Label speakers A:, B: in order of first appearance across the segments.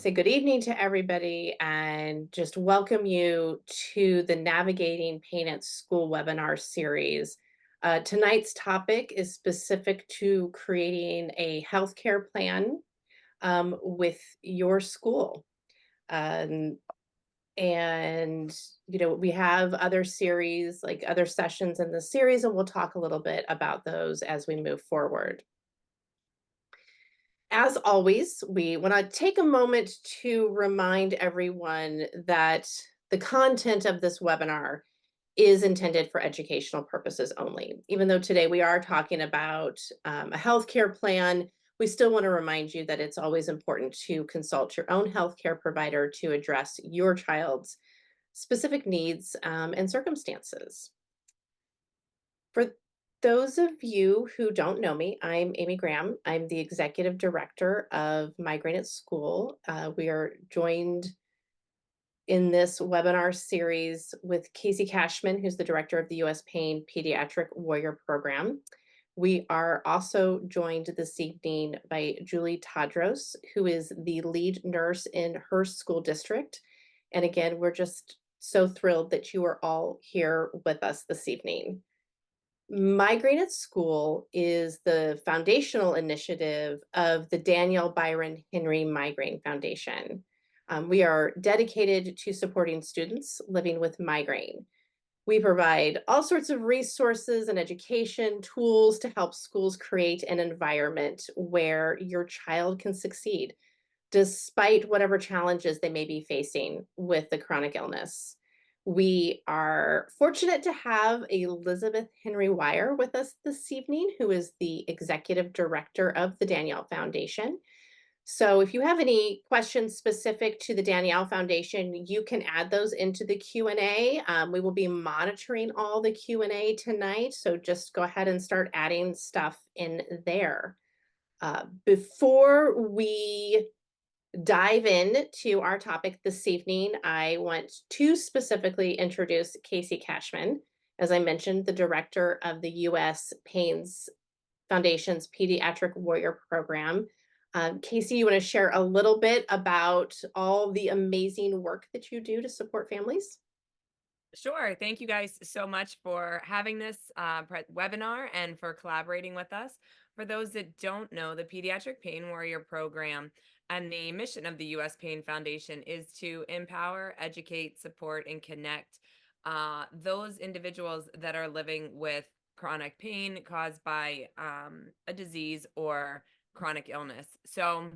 A: say good evening to everybody and just welcome you to the Navigating Pain at School webinar series. Tonight's topic is specific to creating a healthcare plan with your school. Um, we have other series, like other sessions in the series, and we'll talk a little bit about those as we move forward. As always, we want to take a moment to remind everyone that the content of this webinar is intended for educational purposes only. Even though today we are talking about a healthcare plan, we still want to remind you that it's always important to consult your own healthcare provider to address your child's specific needs and circumstances. For those of you who don't know me, I'm Amy Graham. I'm the Executive Director of Migraine at School. We are joined in this webinar series with Casey Cashman, who's the Director of the U.S. Pain Pediatric Warrior Program. We are also joined this evening by Julie Tadros, who is the lead nurse in her school district. And again, we're just so thrilled that you are all here with us this evening. Migraine at School is the foundational initiative of the Danielle, Byron, Henry Migraine Foundation. We are dedicated to supporting students living with migraine. We provide all sorts of resources and education tools to help schools create an environment where your child can succeed, despite whatever challenges they may be facing with the chronic illness. We are fortunate to have Elizabeth Henry Wire with us this evening, who is the Executive Director of the Danielle Foundation. So if you have any questions specific to the Danielle Foundation, you can add those into the Q&A. We will be monitoring all the Q&A tonight, so just go ahead and start adding stuff in there. Before we dive in to our topic this evening, I want to specifically introduce Casey Cashman, as I mentioned, the director of the U.S. Pains Foundation's Pediatric Warrior Program. Casey, you want to share a little bit about all the amazing work that you do to support families?
B: Sure. Thank you guys so much for having this webinar and for collaborating with us. For those that don't know, the Pediatric Pain Warrior Program and the mission of the U.S. Pain Foundation is to empower, educate, support, and connect those individuals that are living with chronic pain caused by a disease or chronic illness. So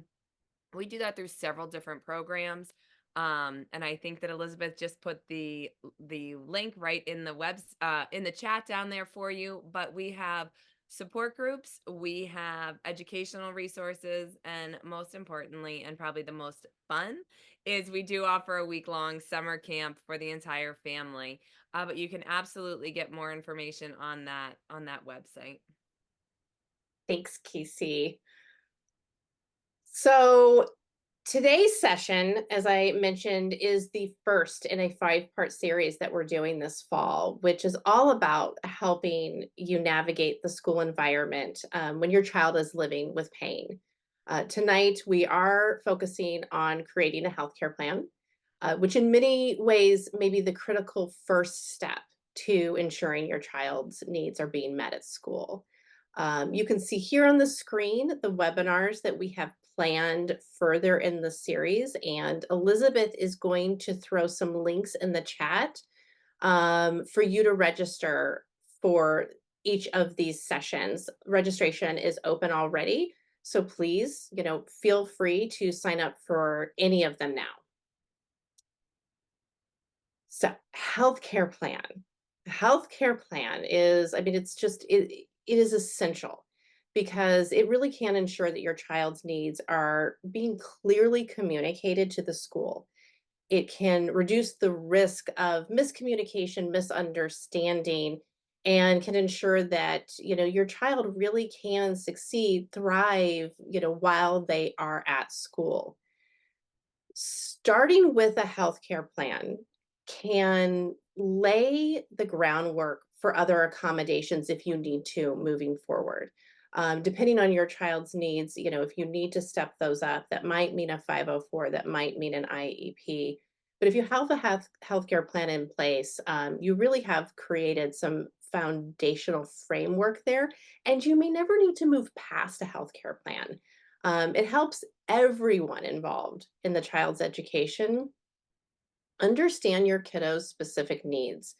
B: we do that through several different programs. And I think that Elizabeth just put the link right in in the chat down there for you. But we have support groups, we have educational resources, and most importantly, and probably the most fun, is we do offer a week-long summer camp for the entire family. But you can absolutely get more information on that website.
A: Thanks, Casey. So today's session, as I mentioned, is the first in a 5-part series that we're doing this fall, which is all about helping you navigate the school environment when your child is living with pain. Tonight, we are focusing on creating a healthcare plan, which in many ways may be the critical first step to ensuring your child's needs are being met at school. You can see here on the screen the webinars that we have planned further in the series, and Elizabeth is going to throw some links in the chat for you to register for each of these sessions. Registration is open already, so please, feel free to sign up for any of them now. So, healthcare plan. Healthcare plan is, it is essential because it really can ensure that your child's needs are being clearly communicated to the school. It can reduce the risk of miscommunication, misunderstanding, and can ensure that, your child really can succeed, thrive, while they are at school. Starting with a healthcare plan can lay the groundwork for other accommodations if you need to moving forward. Depending on your child's needs, if you need to step those up, that might mean a 504, that might mean an IEP. But if you have a healthcare plan in place, you really have created some foundational framework there, and you may never need to move past a healthcare plan. It helps everyone involved in the child's education understand your kiddo's specific needs.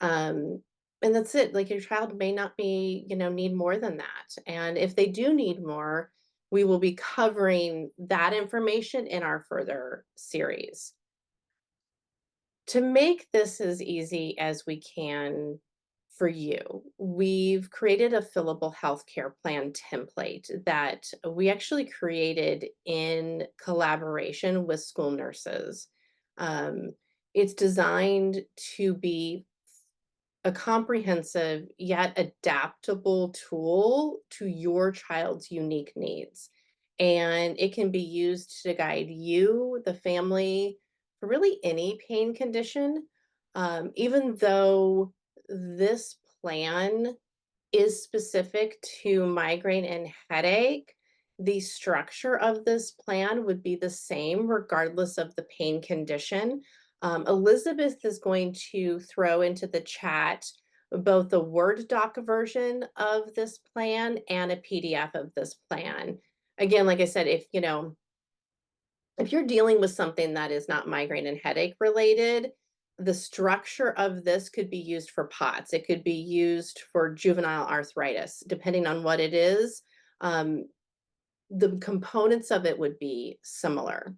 A: Um, and that's it. Like, your child may not need more than that. And if they do need more, we will be covering that information in our further series. To make this as easy as we can for you, we've created a fillable healthcare plan template that we actually created in collaboration with school nurses. Um, it's designed to be a comprehensive yet adaptable tool to your child's unique needs. And it can be used to guide you, the family, for really any pain condition. Even though this plan is specific to migraine and headache, the structure of this plan would be the same regardless of the pain condition. Elizabeth is going to throw into the chat both the Word doc version of this plan and a PDF of this plan. Again, like I said, if you're dealing with something that is not migraine and headache related, the structure of this could be used for POTS. It could be used for juvenile arthritis, depending on what it is. The components of it would be similar.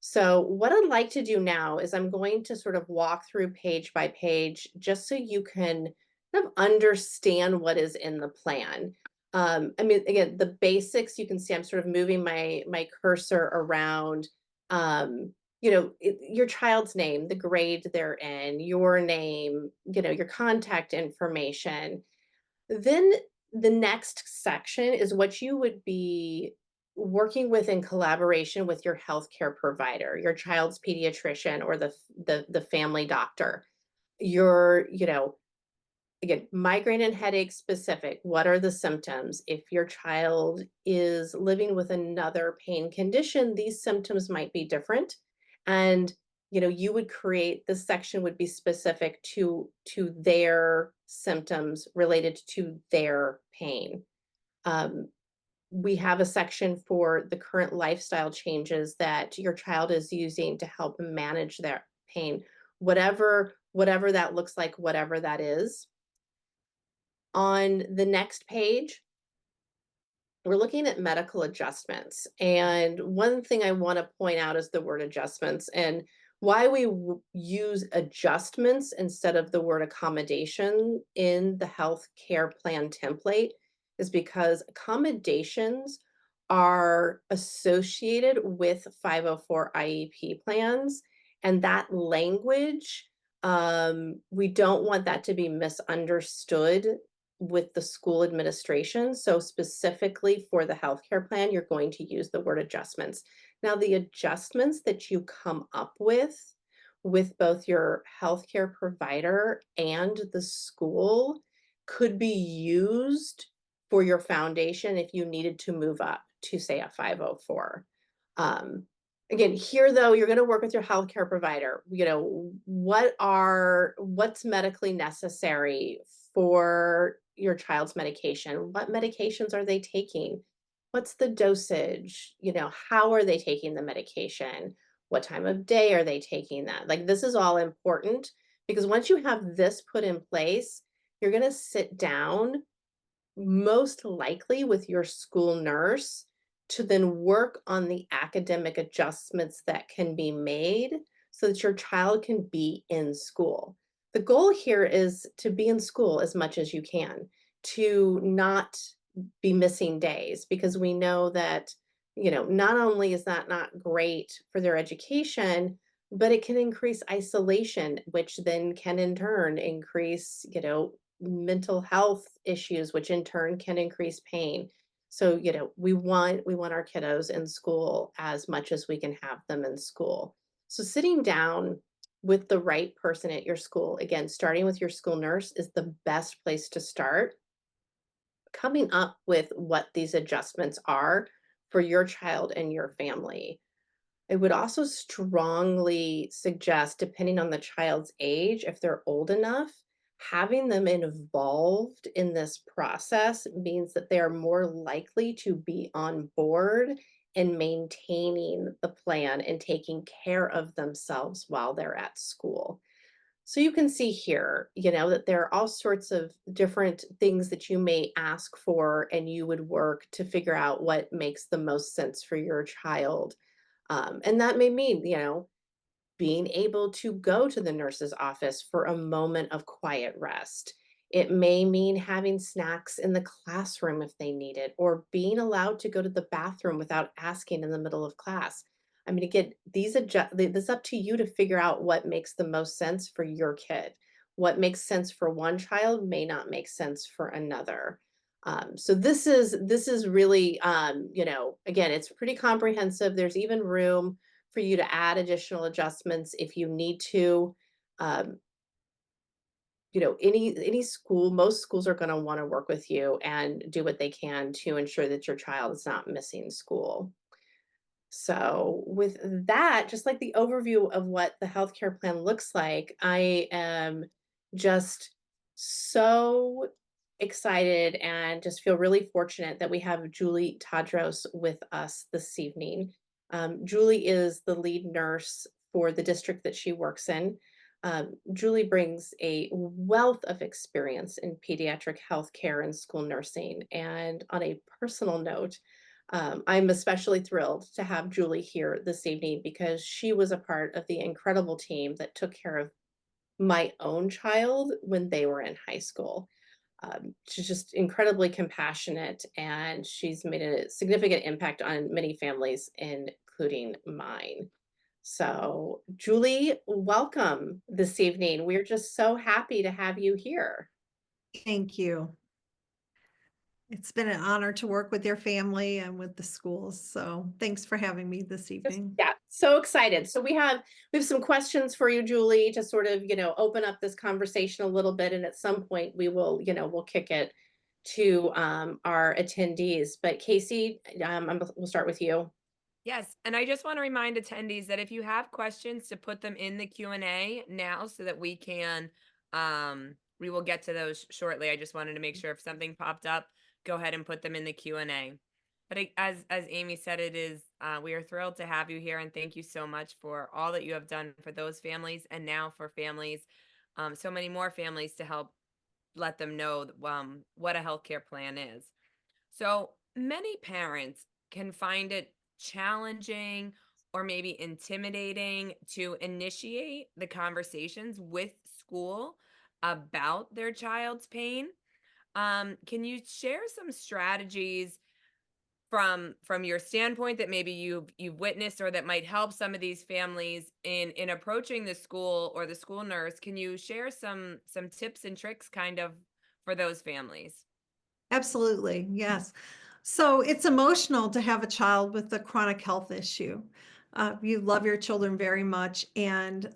A: So what I'd like to do now is I'm going to sort of walk through page by page just so you can kind of understand what is in the plan. I mean, again, the basics, you can see I'm sort of moving my cursor around, your child's name, the grade they're in, your name, your contact information. Then the next section is what you would be working with in collaboration with your healthcare provider, your child's pediatrician, or the family doctor. Your, again, migraine and headache specific. What are the symptoms? If your child is living with another pain condition, these symptoms might be different. And you would create this section would be specific to their symptoms related to their pain. We have a section for the current lifestyle changes that your child is using to help manage their pain, whatever that looks like, whatever that is. On the next page, we're looking at medical adjustments. And one thing I want to point out is the word adjustments, and why we use adjustments instead of the word accommodation in the health care plan template is because accommodations are associated with 504 IEP plans. And that language, we don't want that to be misunderstood with the school administration. So specifically for the healthcare plan, you're going to use the word adjustments. Now, the adjustments that you come up with both your healthcare provider and the school could be used for your foundation if you needed to move up to, say, a 504. Again, here though, you're going to work with your healthcare provider. What's medically necessary for your child's medication? What medications are they taking? What's the dosage? How are they taking the medication? What time of day are they taking that? Like, this is all important because once you have this put in place, you're going to sit down most likely with your school nurse to then work on the academic adjustments that can be made so that your child can be in school. The goal here is to be in school as much as you can, to not be missing days, because we know that, not only is that not great for their education, but it can increase isolation, which then can in turn increase, mental health issues, which in turn can increase pain. So, we want our kiddos in school as much as we can have them in school. So sitting down with the right person at your school, again, starting with your school nurse is the best place to start. coming up with what these adjustments are for your child and your family. I would also strongly suggest, depending on the child's age, if they're old enough, having them involved in this process means that they are more likely to be on board and maintaining the plan and taking care of themselves while they're at school. So you can see here, that there are all sorts of different things that you may ask for, and you would work to figure out what makes the most sense for your child. And that may mean, being able to go to the nurse's office for a moment of quiet rest. It may mean having snacks in the classroom if they need it, or being allowed to go to the bathroom without asking in the middle of class. I mean, again, this is up to you to figure out what makes the most sense for your kid. What makes sense for one child may not make sense for another. So this is really, again, it's pretty comprehensive. There's even room for you to add additional adjustments if you need to. Um, any school, most schools are going to want to work with you and do what they can to ensure that your child is not missing school. So, with that, just like the overview of what the healthcare plan looks like, I am just so excited and just feel really fortunate that we have Julie Tadros with us this evening. Julie is the lead nurse for the district that she works in. Julie brings a wealth of experience in pediatric healthcare and school nursing. And on a personal note, I'm especially thrilled to have Julie here this evening because she was a part of the incredible team that took care of my own child when they were in high school. She's just incredibly compassionate, and she's made a significant impact on many families, including mine. So, Julie, welcome this evening. We're just so happy to have you here.
C: Thank you. It's been an honor to work with your family and with the schools. So thanks for having me this
A: Just
C: evening.
A: yeah, so excited. So we have some questions for you, Julie, to sort of, open up this conversation a little bit. And at some point we'll kick it to our attendees. But Casey, we'll start with you.
B: Yes, and I just want to remind attendees that if you have questions, to put them in the Q&A now so that we will get to those shortly. I just wanted to make sure if something popped up, go ahead and put them in the Q&A. But as Amy said, we are thrilled to have you here, and thank you so much for all that you have done for those families, and now for families, so many more families, to help let them know what a healthcare plan is. So many parents can find it challenging or maybe intimidating to initiate the conversations with school about their child's pain. Can you share some strategies from your standpoint that maybe you've witnessed, or that might help some of these families in approaching the school or the school nurse? Can you share some tips and tricks kind of for those families?
C: Absolutely. Yes. So it's emotional to have a child with a chronic health issue. You love your children very much. And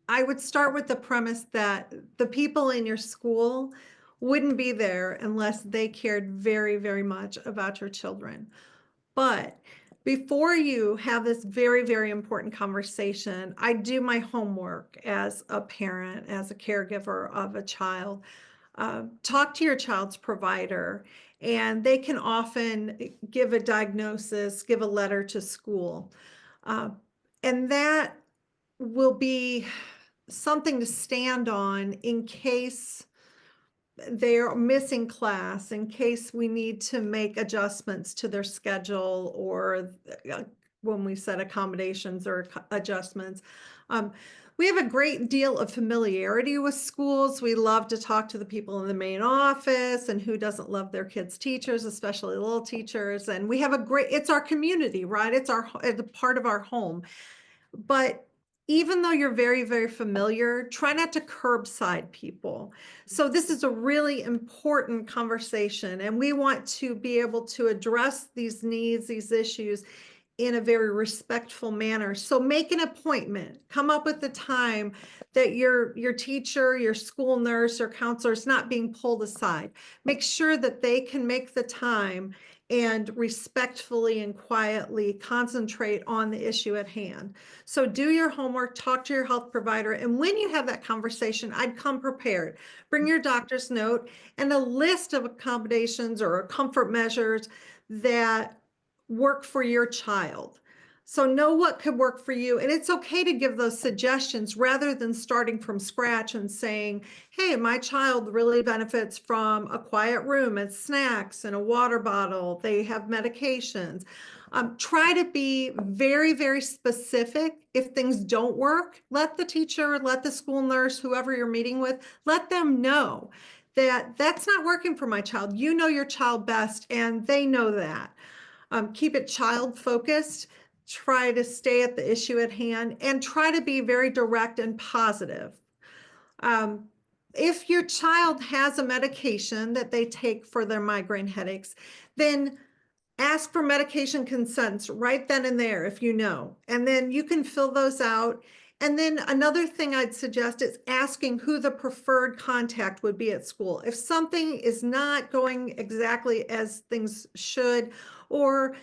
C: I would start with the premise that the people in your school wouldn't be there unless they cared very, very much about your children. But before you have this very, very important conversation, I do my homework as a parent, as a caregiver of a child. Talk to your child's provider, and they can often give a diagnosis, give a letter to school. Uh, and that will be something to stand on in case they're missing class, in case we need to make adjustments to their schedule, or when we set accommodations or adjustments. Um, we have a great deal of familiarity with schools. We love to talk to the people in the main office, and who doesn't love their kids' teachers, especially little teachers. And we have it's our community, right? It's it's a part of our home. But even though you're very, very familiar, try not to curbside people. So this is a really important conversation, and we want to be able to address these needs, these issues in a very respectful manner. So make an appointment, come up with the time that your teacher, your school nurse or counselor is not being pulled aside. Make sure that they can make the time and respectfully and quietly concentrate on the issue at hand. So do your homework, talk to your health provider, and when you have that conversation, I'd come prepared. Bring your doctor's note and a list of accommodations or comfort measures that work for your child. So know what could work for you. And it's okay to give those suggestions rather than starting from scratch and saying, hey, my child really benefits from a quiet room and snacks and a water bottle. They have medications. Try to be very, very specific. If things don't work, let the teacher, let the school nurse, whoever you're meeting with, let them know that that's not working for my child. You know your child best, and they know that. Keep it child focused, try to stay at the issue at hand, and try to be very direct and positive. If your child has a medication that they take for their migraine headaches, then ask for medication consents right then and there if you know, and then you can fill those out. And then another thing I'd suggest is asking who the preferred contact would be at school. If something is not going exactly as things should, or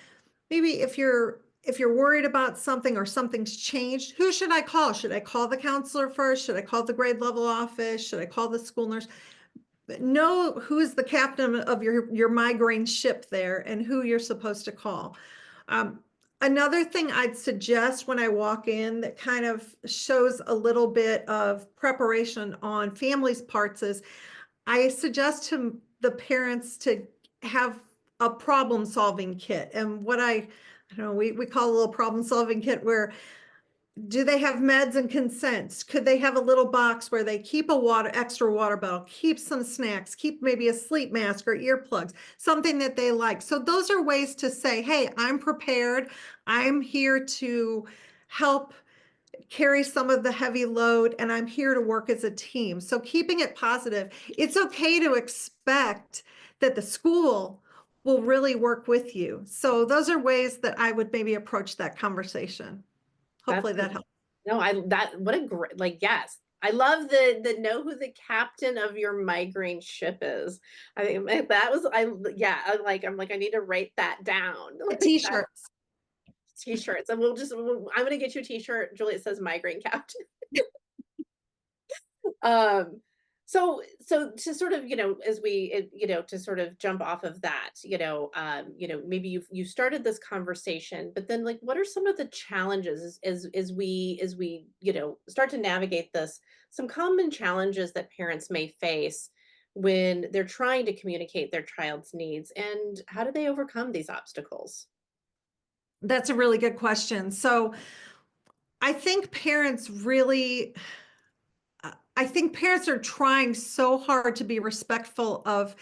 C: maybe if you're worried about something or something's changed, who should I call? Should I call the counselor first? Should I call the grade level office? Should I call the school nurse? Know who's the captain of your migraine ship there and who you're supposed to call. Another thing I'd suggest when I walk in that kind of shows a little bit of preparation on families' parts is I suggest to the parents to have a problem-solving kit. And what I don't know, we call a little problem-solving kit where do they have meds and consents? Could they have a little box where they keep a extra water bottle, keep some snacks, keep maybe a sleep mask or earplugs, something that they like. So those are ways to say, hey, I'm prepared. I'm here to help carry some of the heavy load, and I'm here to work as a team. So keeping it positive, it's okay to expect that the school will really work with you. So those are ways that I would maybe approach that conversation. Hopefully that helps.
A: No, what a great, like, yes. I love the know who the captain of your migraine ship is. I think that was, yeah, I'm like, I need to write that down.
C: The t-shirts.
A: T-shirts. And I'm going to get you a t-shirt, Julie, it says migraine captain. So to sort of, as we, to sort of jump off of that, maybe you started this conversation, but then like, what are some of the challenges as we, start to navigate this, some common challenges that parents may face when they're trying to communicate their child's needs, and how do they overcome these obstacles?
C: That's a really good question. So I think parents really, I think parents are trying so hard to be respectful of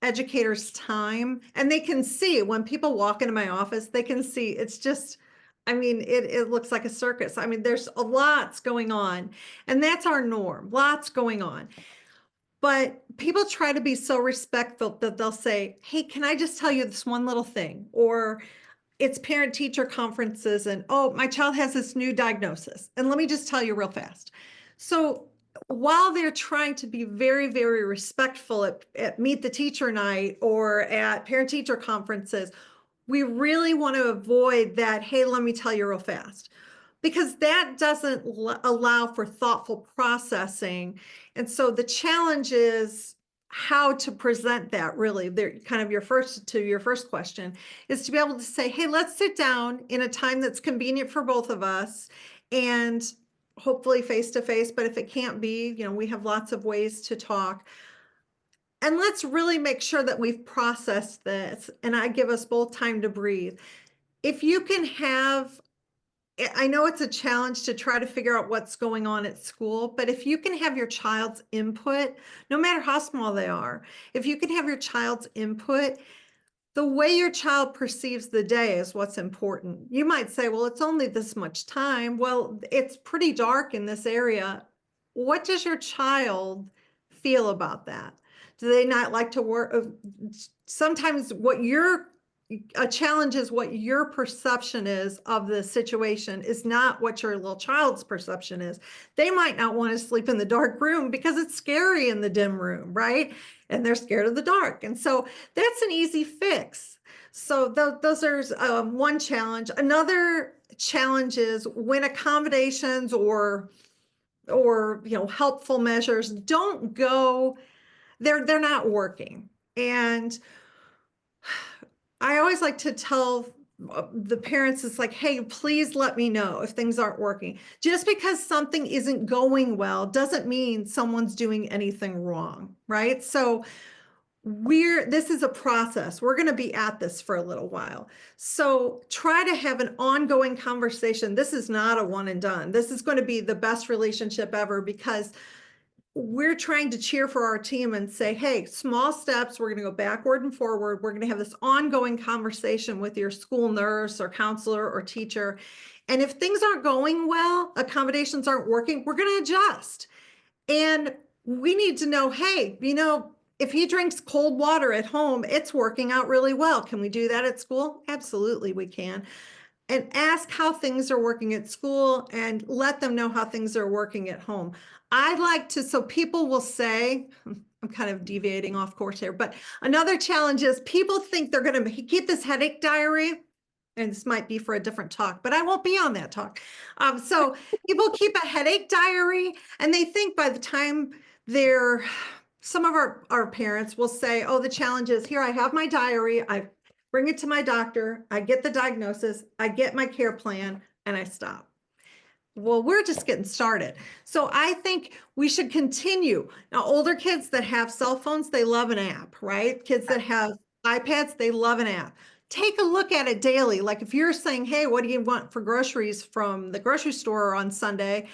C: educators' time, and they can see when people walk into my office, they can see it's just, I mean, it looks like a circus. I mean, there's a lots going on, and that's our norm, lots going on. But people try to be so respectful that they'll say, hey, can I just tell you this one little thing? Or it's parent teacher conferences and, oh, my child has this new diagnosis. And let me just tell you real fast. So while they're trying to be very, very respectful at Meet the Teacher Night or at parent teacher conferences, we really want to avoid that, hey, let me tell you real fast, because that doesn't allow for thoughtful processing. And so the challenge is how to present that really. They're kind of your first question is to be able to say, hey, let's sit down in a time that's convenient for both of us, and hopefully face to face. But if it can't be, we have lots of ways to talk. And let's really make sure that we've processed this, and I give us both time to breathe. If you can have, I know it's a challenge to try to figure out what's going on at school, but if you can have your child's input, no matter how small they are, if you can have your child's input, the way your child perceives the day is what's important. You might say, well, it's only this much time. Well, it's pretty dark in this area. What does your child feel about that? Do they not like to work? Sometimes what you're a challenge is what your perception is of the situation, is not what your little child's perception is. They might not want to sleep in the dark room because it's scary in the dim room, right? And they're scared of the dark. And so that's an easy fix. So those are one challenge. Another challenge is when accommodations or helpful measures don't go, they're not working. And I always like to tell the parents, it's like, hey, please let me know if things aren't working. Just because something isn't going well doesn't mean someone's doing anything wrong, right? So this is a process. We're going to be at this for a little while. So try to have an ongoing conversation. This is not a one and done. This is going to be the best relationship ever, because we're trying to cheer for our team and say, hey, small steps, we're going to go backward and forward. We're going to have this ongoing conversation with your school nurse or counselor or teacher. And if things aren't going well, accommodations aren't working, we're going to adjust. And we need to know, hey, if he drinks cold water at home, it's working out really well. Can we do that at school? Absolutely, we can. And ask how things are working at school and let them know how things are working at home. So people will say, I'm kind of deviating off course here, but another challenge is people think they're going to keep this headache diary. And this might be for a different talk, but I won't be on that talk. So people keep a headache diary, and they think by the time some of our parents will say, oh, the challenge is here, I have my diary, I bring it to my doctor, I get the diagnosis, I get my care plan, and I stop. Well, we're just getting started. So I think we should continue. Now, older kids that have cell phones, they love an app, right? Kids that have iPads, they love an app. Take a look at it daily. Like if you're saying, hey, what do you want for groceries from the grocery store on Sunday?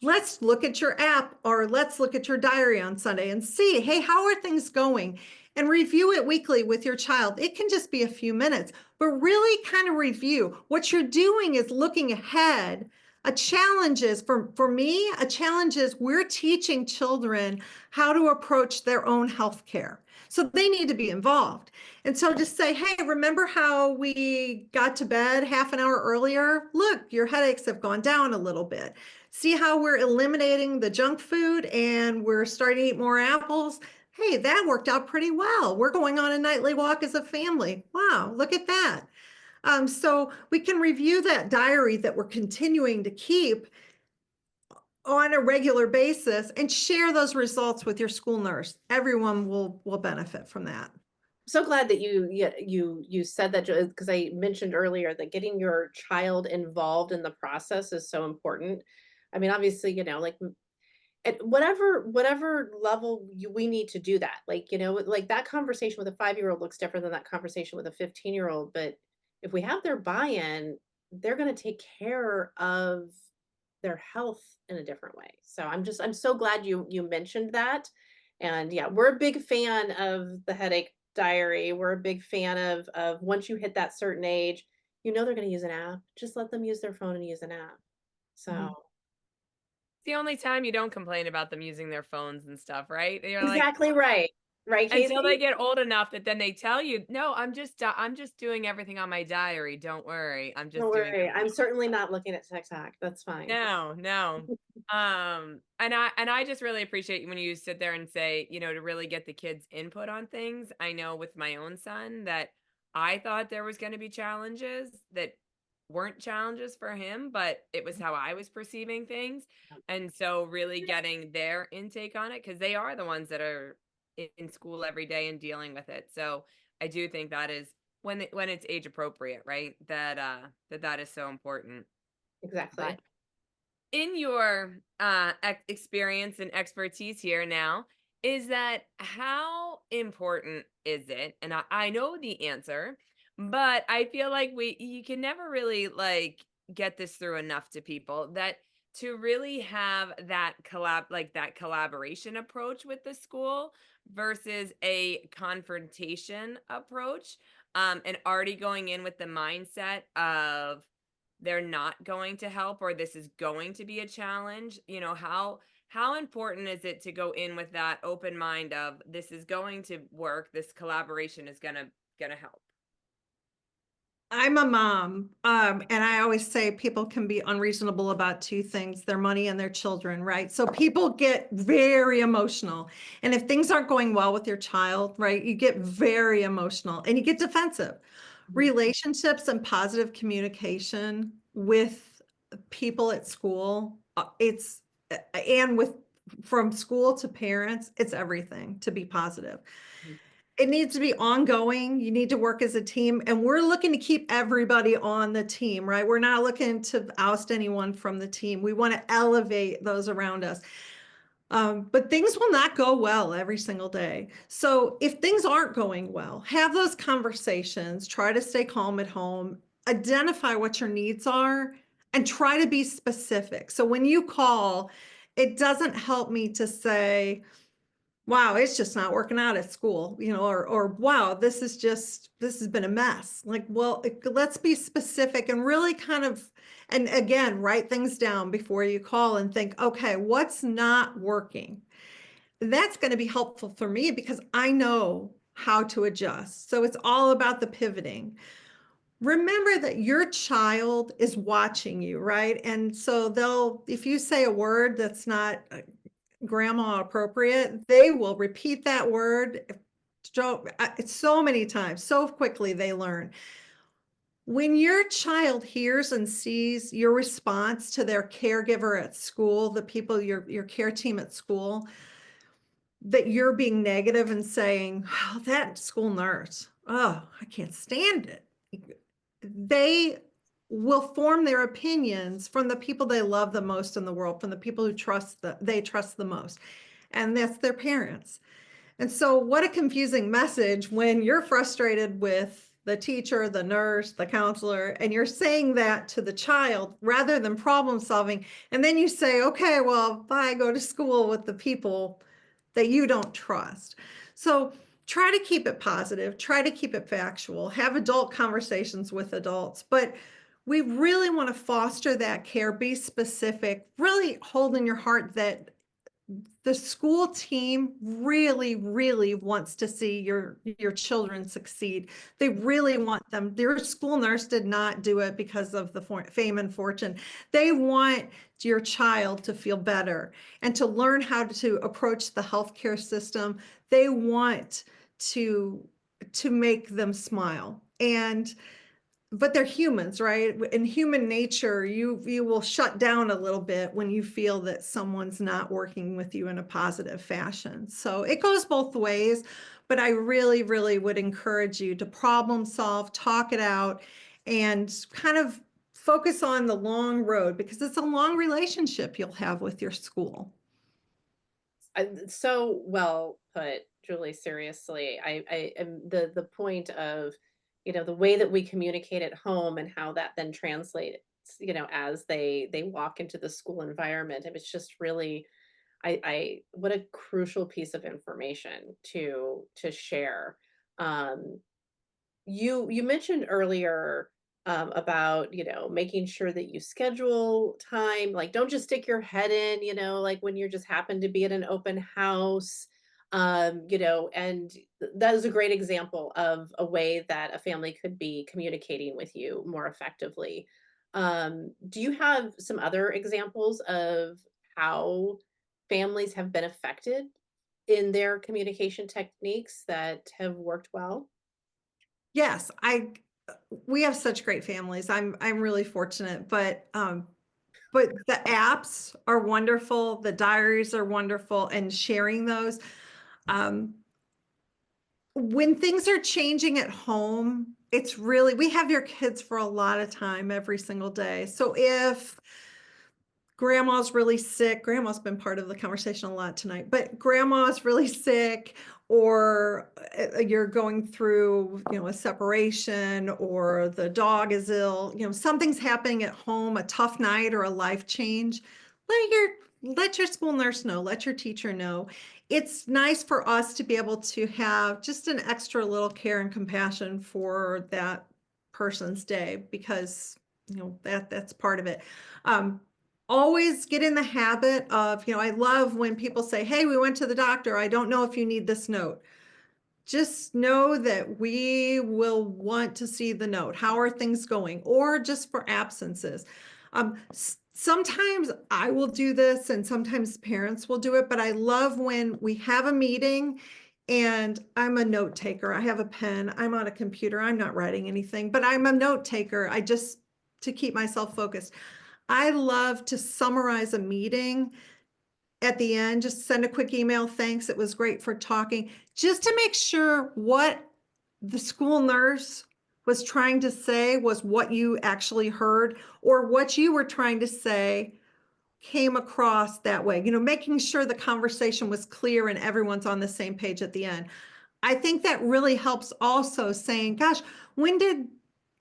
C: Let's look at your app, or let's look at your diary on Sunday and see, hey, how are things going? And review it weekly with your child. It can just be a few minutes, but really kind of review. What you're doing is looking ahead. A challenge is, for me, a challenge is we're teaching children how to approach their own health care. So they need to be involved. And so just say, hey, remember how we got to bed half an hour earlier? Look, your headaches have gone down a little bit. See how we're eliminating the junk food and we're starting to eat more apples? Hey, that worked out pretty well. We're going on a nightly walk as a family. Wow, look at that. So we can review that diary that we're continuing to keep on a regular basis and share those results with your school nurse. Everyone will benefit from that.
A: So glad that you said that, because I mentioned earlier that getting your child involved in the process is so important. I mean, obviously, like at whatever level we need to do that. Like, like that conversation with a 5-year-old looks different than that conversation with a 15-year-old. But if we have their buy-in, they're going to take care of their health in a different way. So I'm so glad you mentioned that. And yeah, we're a big fan of the headache diary. We're a big fan of once you hit that certain age, they're going to use an app. Just let them use their phone and use an app. So
B: It's the only time you don't complain about them using their phones and stuff, right? And you're like,
A: exactly right. Right,
B: until they
A: Casey?
B: get old enough that then they tell you, no, I'm just doing everything on my diary. Don't worry. I'm
A: Don't
B: just doing
A: worry. I'm
B: everything.
A: certainly not looking at TikTok. That's fine.
B: No, no. And I just really appreciate when you sit there and say, to really get the kids' input on things. I know with my own son that I thought there was going to be challenges that weren't challenges for him, but it was how I was perceiving things. And so really getting their intake on it, because they are the ones that are in school every day and dealing with it. So I do think that is when it's age appropriate, right? That is so important.
A: Exactly.
B: But in your experience and expertise here now, is that how important is it? And I know the answer, but I feel like you can never really get this through enough to people, that to really have that collaboration approach with the school versus a confrontation approach, and already going in with the mindset of they're not going to help, or this is going to be a challenge. How important is it to go in with that open mind of this is going to work, this collaboration is gonna help?
C: I'm a mom, and I always say people can be unreasonable about two things, their money and their children, right? So people get very emotional. And if things aren't going well with your child, right, you get very emotional and you get defensive. Relationships and positive communication with people at school, and with from school to parents, it's everything to be positive.
A: Mhm.
C: It needs to be ongoing. You need to work as a team, and we're looking to keep everybody on the team, right? We're not looking to oust anyone from the team. We want to elevate those around us. But things will not go well every single day. So if things aren't going well, have those conversations, try to stay calm at home, identify what your needs are, and try to be specific. So when you call, it doesn't help me to say, wow, it's just not working out at school, or wow, this has been a mess. Like, well, let's be specific and really kind of, and again, write things down before you call and think, okay, what's not working? That's going to be helpful for me because I know how to adjust. So it's all about the pivoting. Remember that your child is watching you, right? And so if you say a word that's not grandma appropriate, they will repeat that word so many times, so quickly they learn. When your child hears and sees your response to their caregiver at school, the people, your care team at school, that you're being negative and saying, oh, that school nurse, oh, I can't stand it. They will form their opinions from the people they love the most in the world, from the people who they trust the most. And that's their parents. And so what a confusing message when you're frustrated with the teacher, the nurse, the counselor, and you're saying that to the child rather than problem solving. And then you say, okay, well, bye, go to school with the people that you don't trust. So try to keep it positive, try to keep it factual, have adult conversations with adults, but we really want to foster that care, be specific, really hold in your heart that the school team really, really wants to see your children succeed. They really want them. Their school nurse did not do it because of the fame and fortune. They want your child to feel better and to learn how to approach the healthcare system. They want to make them smile. But they're humans, right? In human nature, you will shut down a little bit when you feel that someone's not working with you in a positive fashion. So it goes both ways, but I really, really would encourage you to problem solve, talk it out, and kind of focus on the long road because it's a long relationship you'll have with your school.
A: So well put, Julie. Seriously, I am the point of, the way that we communicate at home and how that then translates, as they walk into the school environment. And it's just really, I what a crucial piece of information to share. Um, you mentioned earlier, about, making sure that you schedule time, like, don't just stick your head in, like, when you're just happen to be at an open house, and that is a great example of a way that a family could be communicating with you more effectively. Do you have some other examples of how families have been affected in their communication techniques that have worked well?
C: Yes, we have such great families. I'm really fortunate, but the apps are wonderful, the diaries are wonderful, and sharing those. Um, when things are changing at home, we have your kids for a lot of time every single day. So if grandma's really sick, grandma's been part of the conversation a lot tonight, but grandma's really sick, or you're going through, a separation, or the dog is ill, something's happening at home, a tough night or a life change, let your school nurse know, let your teacher know. It's nice for us to be able to have just an extra little care and compassion for that person's day because that's part of it. Um, Always get in the habit of, I love when people say, hey, we went to the doctor, I don't know if you need this note. just know that we will want to see the note. How are things going? Or just for absences. Sometimes I will do this and sometimes parents will do it, but I love when we have a meeting and I'm a note taker. I have a pen, I'm on a computer, I'm not writing anything, but I'm a note taker. I just, to keep myself focused. I love to summarize a meeting at the end, just send a quick email. Thanks. It was great for talking, just to make sure what the school nurse was trying to say was what you actually heard, or what you were trying to say came across that way. Making sure the conversation was clear and everyone's on the same page at the end. I think that really helps also, saying, gosh, when did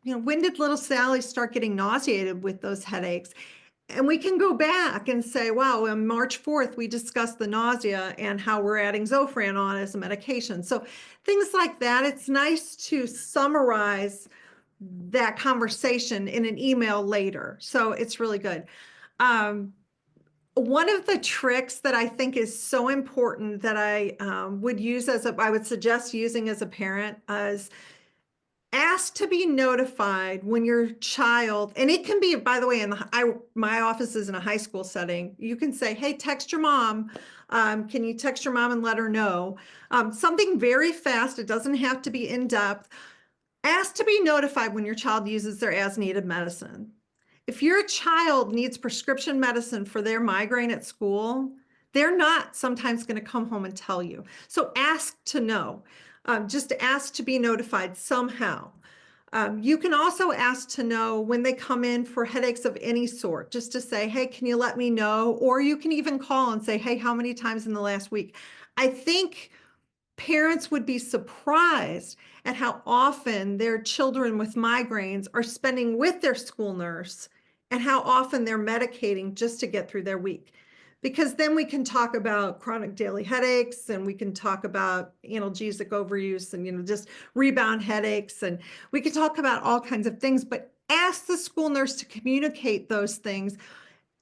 C: little Sally start getting nauseated with those headaches? And we can go back and say, wow, on March 4th, we discussed the nausea and how we're adding Zofran on as a medication. So things like that. It's nice to summarize that conversation in an email later. So it's really good. One of the tricks that I think is so important that I would suggest using as a parent is ask to be notified when your child, and it can be, by the way, my office is in a high school setting. You can say, hey, text your mom. Can you text your mom and let her know? Something very fast. It doesn't have to be in depth. Ask to be notified when your child uses their as needed medicine. If your child needs prescription medicine for their migraine at school, they're not sometimes going to come home and tell you. So ask to know. Just ask to be notified somehow. You can also ask to know when they come in for headaches of any sort, just to say, hey, can you let me know? Or you can even call and say, hey, how many times in the last week? I think parents would be surprised at how often their children with migraines are spending with their school nurse and how often they're medicating just to get through their week. Because then we can talk about chronic daily headaches, and we can talk about analgesic overuse and just rebound headaches, and we can talk about all kinds of things, but ask the school nurse to communicate those things.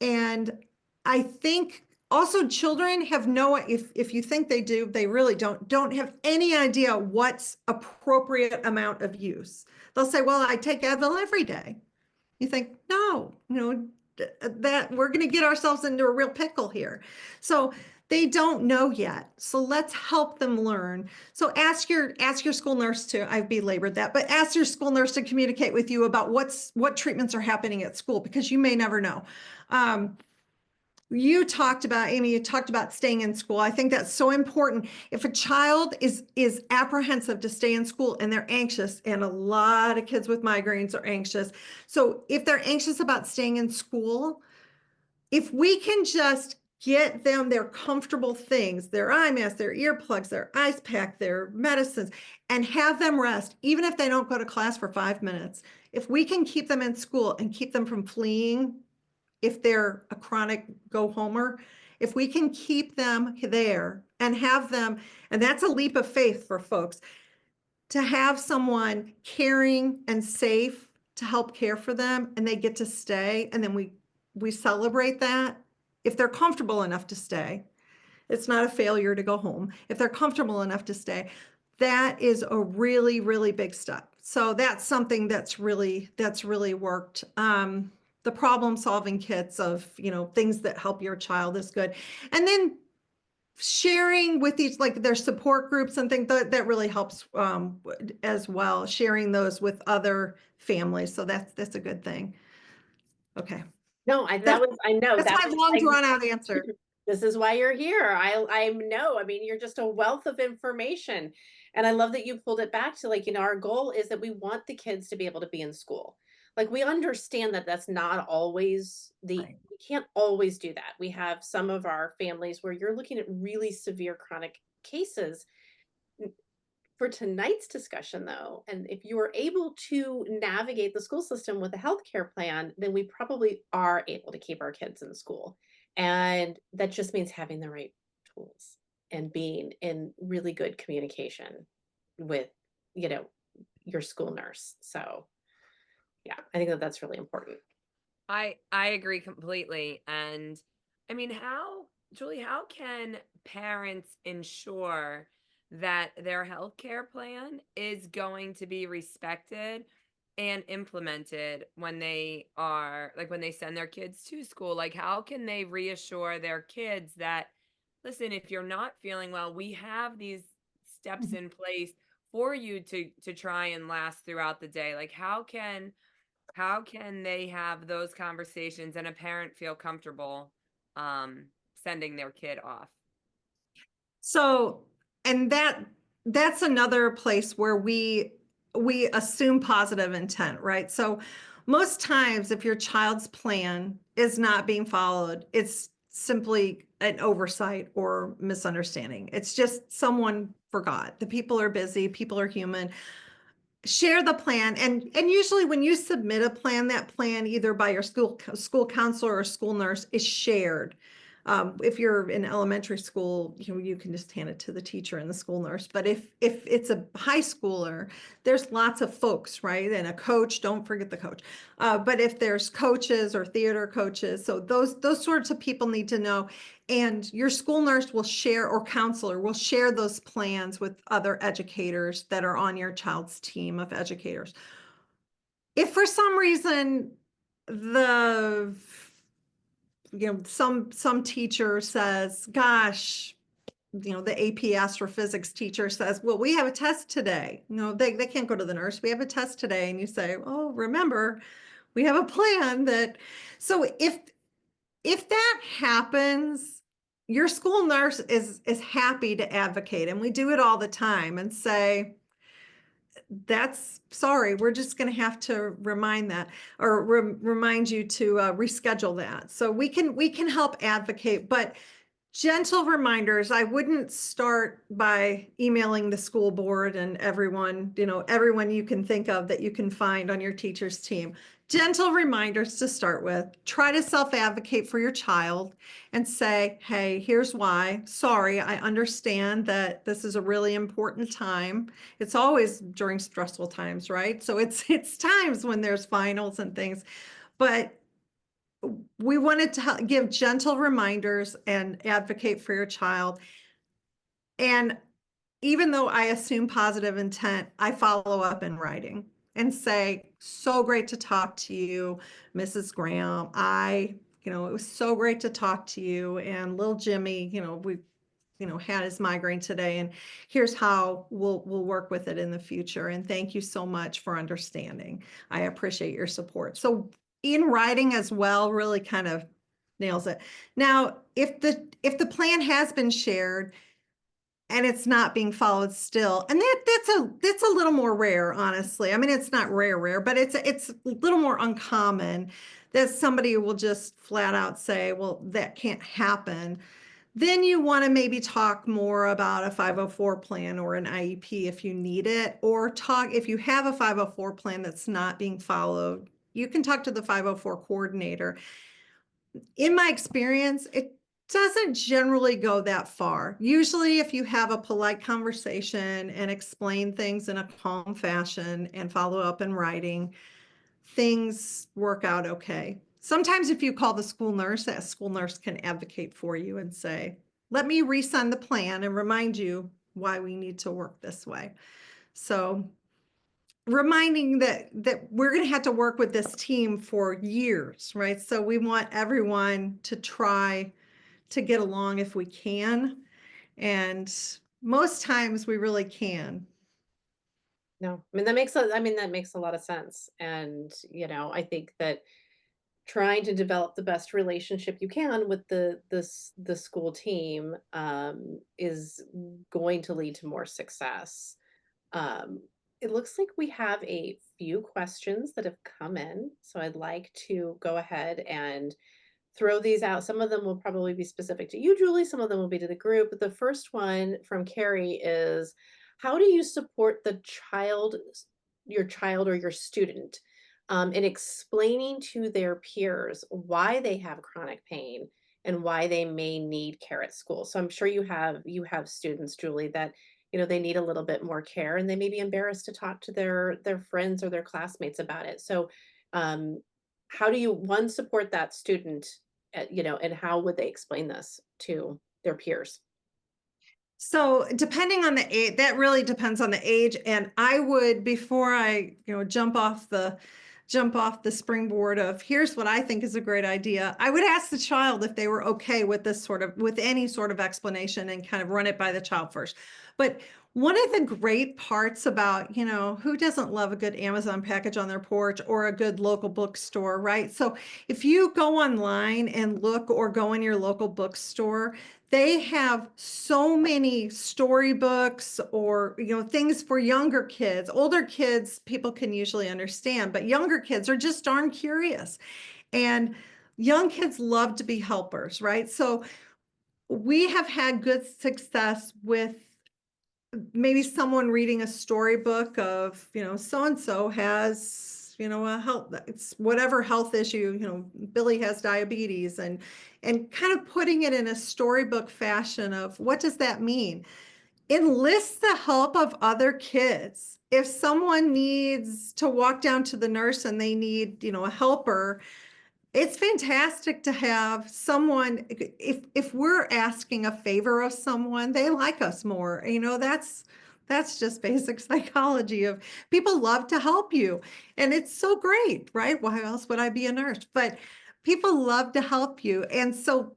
C: And I think also children have if you think they do, they really don't have any idea what's appropriate amount of use. They'll say, well, I take Advil every day. You think, no, that we're going to get ourselves into a real pickle here. So they don't know yet. So let's help them learn. So ask your school nurse to, I've belabored that, but ask your school nurse to communicate with you about what treatments are happening at school, because you may never know. Amy, you talked about staying in school. I think that's so important. If a child is apprehensive to stay in school and they're anxious, and a lot of kids with migraines are anxious. So if they're anxious about staying in school, if we can just get them their comfortable things, their eye mask, their earplugs, their ice pack, their medicines, and have them rest, even if they don't go to class for 5 minutes, if we can keep them in school and keep them from fleeing, if they're a chronic go-homer, if we can keep them there and have them, and that's a leap of faith for folks, to have someone caring and safe to help care for them, and they get to stay, and then we celebrate that. If they're comfortable enough to stay, it's not a failure to go home. If they're comfortable enough to stay, that is a really, really big step. So that's something that's really worked. The problem solving kits of, things that help your child is good. And then sharing with each, like their support groups and things that really helps as well, sharing those with other families. So that's a good thing. Okay.
A: No, I know
C: That's
A: that
C: my
A: was
C: long
A: like,
C: drawn out answer.
A: this is why you're here. I know. I mean, you're just a wealth of information. And I love that you pulled it back to, like, our goal is that we want the kids to be able to be in school. Like, we understand that that's not always
C: Right.
A: we can't always do that. We have some of our families where you're looking at really severe chronic cases. For tonight's discussion, though, and if you are able to navigate the school system with a healthcare plan, then we probably are able to keep our kids in school. And that just means having the right tools and being in really good communication with, your school nurse. So, yeah, I think that that's really important.
B: I agree completely. And I mean, Julie, how can parents ensure that their healthcare plan is going to be respected and implemented when they are like when they send their kids to school. Like, how can they reassure their kids that, listen, if you're not feeling well, we have these steps in place for you to try and last throughout the day. Like, how can they have those conversations and a parent feel comfortable sending their kid off?
C: So, and that's another place where we assume positive intent, right? So most times if your child's plan is not being followed, it's simply an oversight or misunderstanding. It's just someone forgot. The people are busy, people are human. Share the plan, and usually when you submit a plan, that plan either by your school counselor or school nurse is shared. If you're in elementary school, you can just hand it to the teacher and the school nurse. But if it's a high schooler, there's lots of folks, right? And a coach, don't forget the coach. But if there's coaches or theater coaches, so those sorts of people need to know. And your school nurse will share, or counselor will share those plans with other educators that are on your child's team of educators. If for some reason the some teacher says, gosh, the APS or physics teacher says, well, we have a test today. They can't go to the nurse. We have a test today. And you say, oh, remember, we have a plan that, so if that happens, your school nurse is happy to advocate, and we do it all the time, and say, that's sorry, we're just going to have to remind that, or remind you to reschedule that. So we can help advocate, but gentle reminders. I wouldn't start by emailing the school board and everyone you can think of that you can find on your teacher's team. Gentle reminders to start with. Try to self-advocate for your child and say, hey, here's why. Sorry, I understand that this is a really important time. It's always during stressful times, right? So it's times when there's finals and things, but we wanted to give gentle reminders and advocate for your child. And even though I assume positive intent, I follow up in writing and say, so great to talk to you, Mrs. Graham. It was so great to talk to you. And little Jimmy, we had his migraine today, and here's how we'll work with it in the future. And thank you so much for understanding. I appreciate your support. So in writing as well really kind of nails it. Now, if the plan has been shared and it's not being followed still, and that's a little more rare, honestly. I mean, it's not rare, but it's a little more uncommon that somebody will just flat out say, well, that can't happen. Then you want to maybe talk more about a 504 plan or an IEP if you need it, or if you have a 504 plan that's not being followed, you can talk to the 504 coordinator. In my experience, it doesn't generally go that far. Usually if you have a polite conversation and explain things in a calm fashion and follow up in writing, things work out okay. Sometimes if you call the school nurse, that school nurse can advocate for you and say, let me resend the plan and remind you why we need to work this way. So reminding that we're going to have to work with this team for years, right? So we want everyone to try to get along if we can. And most times we really can.
A: No, I mean, that makes a lot of sense. And, I think that trying to develop the best relationship you can with the school team is going to lead to more success. Um, it looks like we have a few questions that have come in, so I'd like to go ahead and throw these out. Some of them will probably be specific to you, Julie. Some of them will be to the group. But the first one from Carrie is, how do you support your child or your student, in explaining to their peers why they have chronic pain and why they may need care at school? So I'm sure you have students, Julie, that they need a little bit more care, and they may be embarrassed to talk to their friends or their classmates about it. So um, how do you, one, support that student, and how would they explain this to their peers?
C: So depending on the age, that really depends on the age. And I would, before I, jump off the springboard of here's what I think is a great idea, I would ask the child if they were okay with with any sort of explanation and kind of run it by the child first. But one of the great parts about, who doesn't love a good Amazon package on their porch or a good local bookstore, right? So if you go online and look or go in your local bookstore, they have so many storybooks or, things for younger kids. Older kids, people can usually understand, but younger kids are just darn curious. And young kids love to be helpers, right? So we have had good success with maybe someone reading a storybook of, so and so has, a health, it's whatever health issue, Billy has diabetes, and kind of putting it in a storybook fashion of what does that mean? Enlist the help of other kids. If someone needs to walk down to the nurse and they need, a helper, it's fantastic to have someone, if we're asking a favor of someone, they like us more. That's just basic psychology of people love to help you. And it's so great, right? Why else would I be a nurse? But people love to help you. And so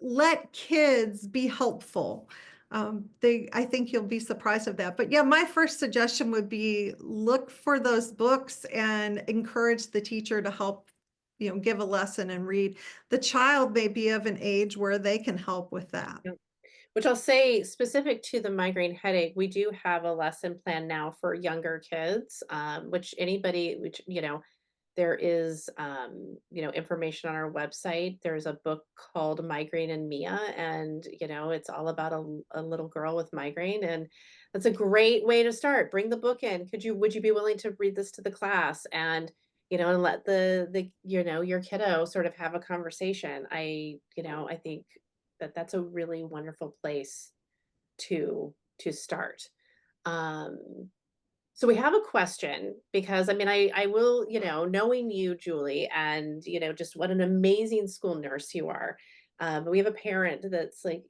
C: let kids be helpful. I think you'll be surprised of that. But yeah, my first suggestion would be look for those books and encourage the teacher to help, give a lesson and read. The child may be of an age where they can help with that.
A: Yep. Which I'll say specific to the migraine headache, we do have a lesson plan now for younger kids, which anybody, there is, information on our website. There's a book called Migraine and Mia, and, it's all about a little girl with migraine. And that's a great way to start. Bring the book in. Would you be willing to read this to the class? And let your kiddo sort of have a conversation. I think that that's a really wonderful place to start. Um, so we have a question because I mean I will, knowing you, Julie, and just what an amazing school nurse you are. We have a parent that's like,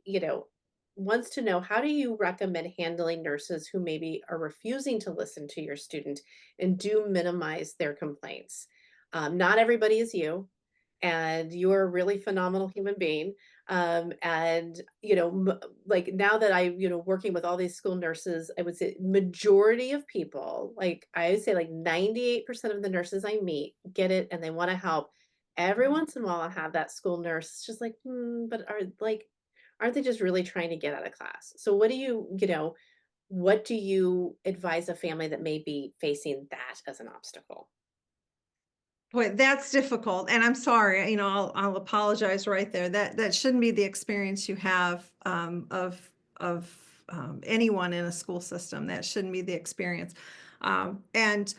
A: wants to know, how do you recommend handling nurses who maybe are refusing to listen to your student and do minimize their complaints? Not everybody is you, and you're a really phenomenal human being. And like now that working with all these school nurses, I would say majority of people, like I would say like 98% of the nurses I meet get it and they want to help. Every once in a while I have that school nurse it's just like, but aren't they just really trying to get out of class? So what do you advise a family that may be facing that as an obstacle?
C: Boy, that's difficult. And I'm sorry, I'll apologize right there. That shouldn't be the experience you have of anyone in a school system. That shouldn't be the experience. And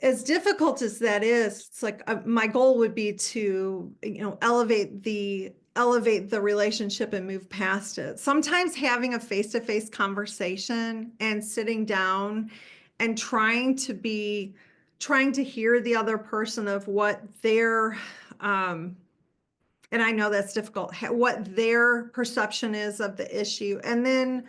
C: as difficult as that is, it's like my goal would be to, elevate the relationship and move past it. Sometimes having a face-to-face conversation and sitting down and trying to hear the other person of what their and I know that's difficult, what their perception is of the issue, and then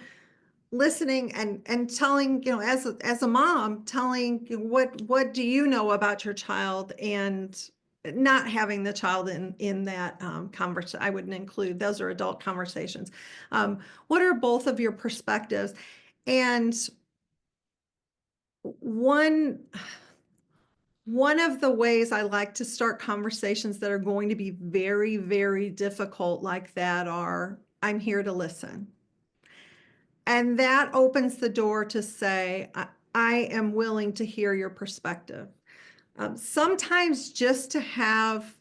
C: listening and telling, as a mom, telling what do you know about your child, and not having the child in that conversation. I wouldn't include, those are adult conversations. What are both of your perspectives? And one one of the ways I like to start conversations that are going to be very, very difficult like that are, I'm here to listen. And that opens the door to say, I am willing to hear your perspective. Sometimes just to have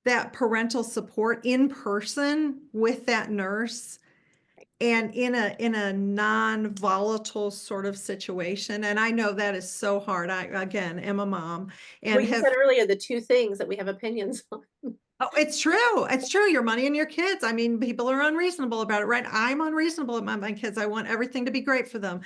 C: that parental support in person with that nurse and in a non-volatile sort of situation. And I know that is so hard. I, again, am a mom
A: Well,
C: and
A: you
C: have.
A: said earlier the two things that we have opinions on.
C: Oh, it's true. It's true. Your money and your kids. I mean, people are unreasonable about it, right? I'm unreasonable about my kids. I want everything to be great for them.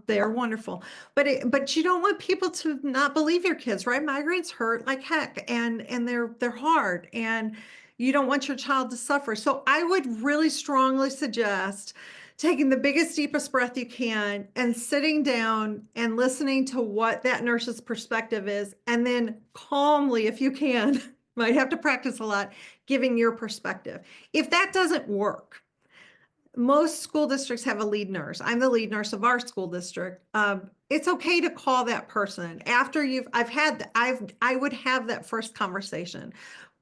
C: They are wonderful, but you don't want people to not believe your kids, right? Migraines hurt like heck, and they're hard, and you don't want your child to suffer. So I would really strongly suggest taking the biggest, deepest breath you can and sitting down and listening to what that nurse's perspective is. And then calmly, if you can, might have to practice a lot, giving your perspective. If that doesn't work, most school districts have a lead nurse. I'm the lead nurse of our school district. It's okay to call that person after I would have that first conversation,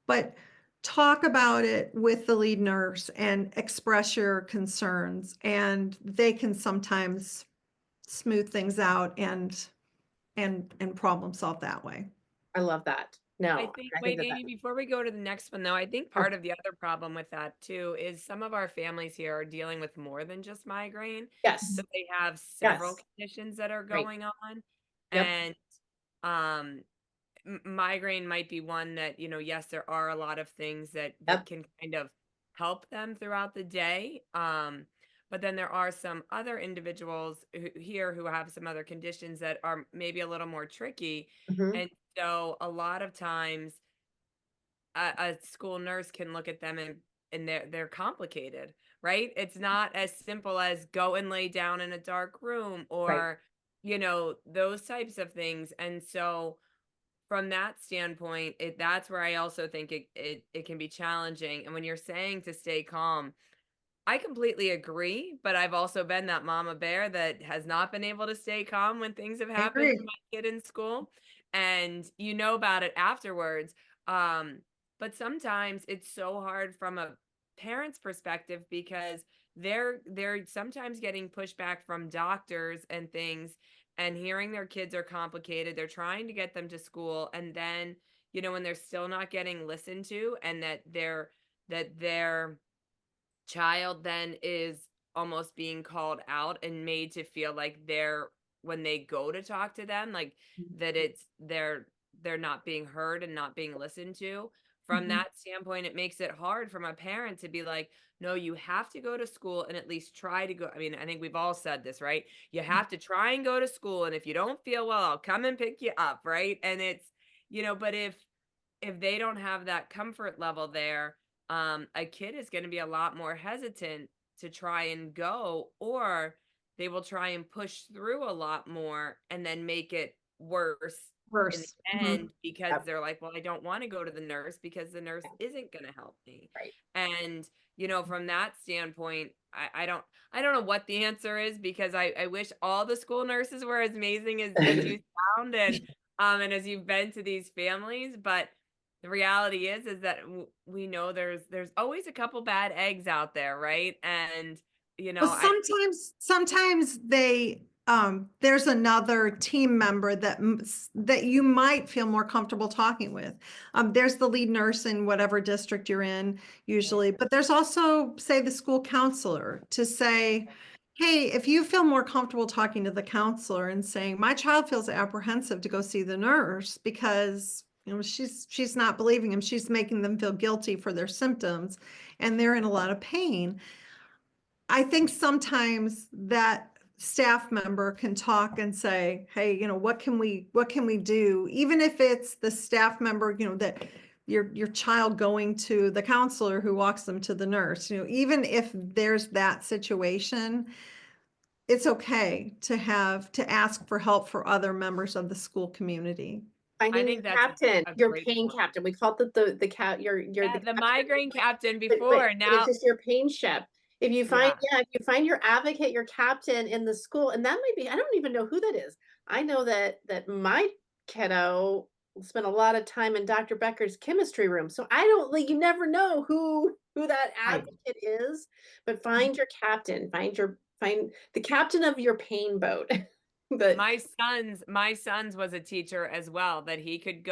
C: but talk about it with the lead nurse and express your concerns, and they can sometimes smooth things out and problem solve that way.
A: I love that.
B: I
A: No,
B: think,
A: I think
B: wait,
A: that that
B: Amy, before we go to the next one, though, I think
A: oh,
B: part of the other problem with that too is some of our families here are dealing with more than just migraine. So
A: yes,
B: they have several
A: yes,
B: conditions that are
A: right.
B: going on.
A: Yep,
B: And um migraine might be one that, yes, there are a lot of things that
A: yep.
B: can kind of help them throughout the day. But then there are some other individuals here who have some other conditions that are maybe a little more tricky.
A: Mhm.
B: And so a lot of times a school nurse can look at them and they're complicated, right? It's not as simple as go and lay down in a dark room
A: Right.
B: or, those types of things. And so from that standpoint, that's where I also think it can be challenging. And when you're saying to stay calm, I completely agree, but I've also been that mama bear that has not been able to stay calm when things have
C: I
B: happened to
C: agree.
B: my kid in school, and you know about it afterwards. Um, but sometimes it's so hard from a parent's perspective because they're sometimes getting pushback from doctors and things and hearing their kids are complicated. They're trying to get them to school, and then, when they're still not getting listened to and that their child then is almost being called out and made to feel like when they go to talk to them, like that they're not being heard and not being listened to. From
C: Mhm.
B: that standpoint, it makes it hard from a parent to be like, no, you have to go to school and at least try to go. I mean, I think we've all said this, right? You have to try and go to school, and if you don't feel well, I'll come and pick you up, right? And it's, but if they don't have that comfort level there, a kid is going to be a lot more hesitant to try and go, or they will try and push through a lot more and then make it worse in
C: Worse.
B: the
C: Mhm.
B: end because
A: Yep,
B: they're like, well, I don't want to go to the nurse because the nurse isn't going to help me.
A: right.
B: And, from that standpoint, I don't know what the answer is because I wish all the school nurses were as amazing as you sound and as you've been to these families, but the reality is that we know there's always a couple bad eggs out there, right? And
C: Well,
B: I
C: sometimes there's another team member that you might feel more comfortable talking with. There's the lead nurse in whatever district you're in usually, but there's also, say, the school counselor to say, hey, if you feel more comfortable talking to the counselor and saying, my child feels apprehensive to go see the nurse because she's not believing him, she's making them feel guilty for their symptoms, and they're in a lot of pain. I think sometimes that staff member can talk and say, hey, what can we do? Even if it's the staff member, that your child going to the counselor who walks them to the nurse, even if there's that situation, it's okay to ask for help for other members of the school community.
B: I
A: Finding your
B: think that's
A: captain,
B: a
A: your
B: great
A: pain
B: point.
A: captain. We called it the cat you're
B: Yeah,
A: the
B: the
A: captain,
B: migraine captain
A: but
B: before
A: it's
B: now.
A: just your pain ship.
B: Yeah,
A: If you find your advocate, your captain in the school, and that might be I don't even know who that is. I know that my kiddo spent a lot of time in Dr. Becker's chemistry room, so I don't like, you never know who that
C: Right.
A: advocate is, but find your captain, find the captain of your pain boat. But
B: my son's was a teacher as well, that he could